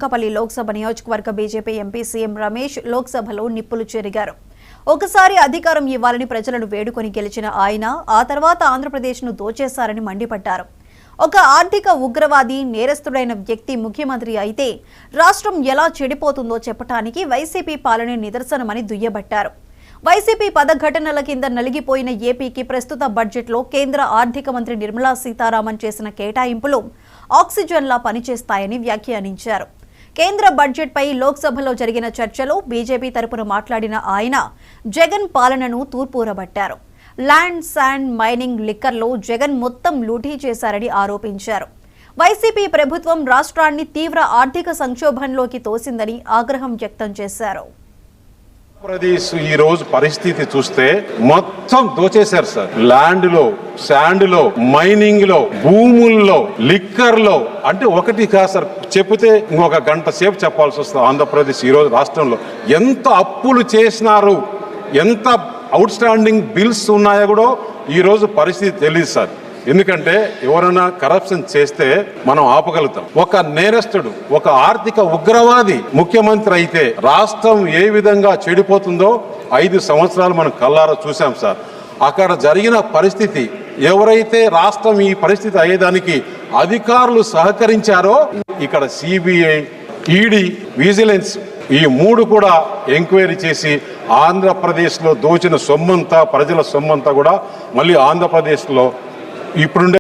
కపల్లి లోక్సభ నియోజకవర్గ BJP MP CM Ramesh లోక్సభలో నిప్పులు చెరిగారు. ఒకసారి అధికారం ఇవ్వాలని ప్రజలను వేడుకొని గెలిచిన ఆయన ఆ తర్వాత ఆంధ్రప్రదేశ్ను దోచేశారని మండిపడ్డారు. ఒక ఆర్థిక ఉగ్రవాది నేరస్తుడైన వ్యక్తి ముఖ్యమంత్రి అయితే రాష్ట్రం ఎలా చెడిపోతుందో చెప్పడానికి వైసీపీ పాలనే నిదర్శనమని దుయ్యబట్టారు. వైసీపీ పదఘటనల కింద నలిగిపోయిన ఏపీకి ప్రస్తుత బడ్జెట్లో కేంద్ర ఆర్థిక మంత్రి నిర్మలా సీతారామన్ చేసిన కేటాయింపులు ఆక్సిజన్లా పనిచేస్తాయని వ్యాఖ్యానించారు. కేంద్ర బడ్జెట్పై లోక్సభలో జరిగిన చర్చలో బీజేపీ తరపున మాట్లాడిన ఆయన జగన్ పాలనను తూర్పురబట్టారు. ల్యాండ్, శాండ్, మైనింగ్, లిక్కర్లో జగన్ మొత్తం లూటీ చేశారని ఆరోపించారు. వైసీపీ ప్రభుత్వం రాష్ట్రాన్ని తీవ్ర ఆర్థిక సంక్షోభంలోకి తోసిందని ఆగ్రహం వ్యక్తం చేశారు. ఆంధ్రప్రదేశ్ ఈ రోజు పరిస్థితి చూస్తే మొత్తం దోచేశారు సార్. ల్యాండ్ లో, శాండ్ లో, మైనింగ్ లో, భూముల్లో, లిక్కర్ లో, అంటే ఒకటి కాదు సార్, చెప్తే ఇంకొక గంట సేపు చెప్పాల్సి వస్తుంది. ఆంధ్రప్రదేశ్ ఈ రోజు రాష్ట్రంలో ఎంత అప్పులు చేసినారు, ఎంత అవుట్ స్టాండింగ్ బిల్స్ ఉన్నాయో కూడా ఈ రోజు పరిస్థితి తెలియదు సార్. ఎందుకంటే ఎవరైనా కరప్షన్ చేస్తే మనం ఆపగలుగుతాం. ఒక నేరస్తుడు, ఒక ఆర్థిక ఉగ్రవాది ముఖ్యమంత్రి అయితే రాష్ట్రం ఏ విధంగా చెడిపోతుందో 5 సంవత్సరాలు మనం కళ్ళారా చూసాం సార్. అక్కడ జరిగిన పరిస్థితి, ఎవరైతే రాష్ట్రం ఈ పరిస్థితి అయ్యేదానికి అధికారులు సహకరించారో ఇక్కడ సిబిఐ, ఈడీ, విజిలెన్స్ ఈ 3 కూడా ఎంక్వైరీ చేసి ఆంధ్రప్రదేశ్లో దోచిన సొమ్మంతా, ప్రజల సొమ్మంతా కూడా మళ్ళీ ఆంధ్రప్రదేశ్లో ఇప్పుడుండే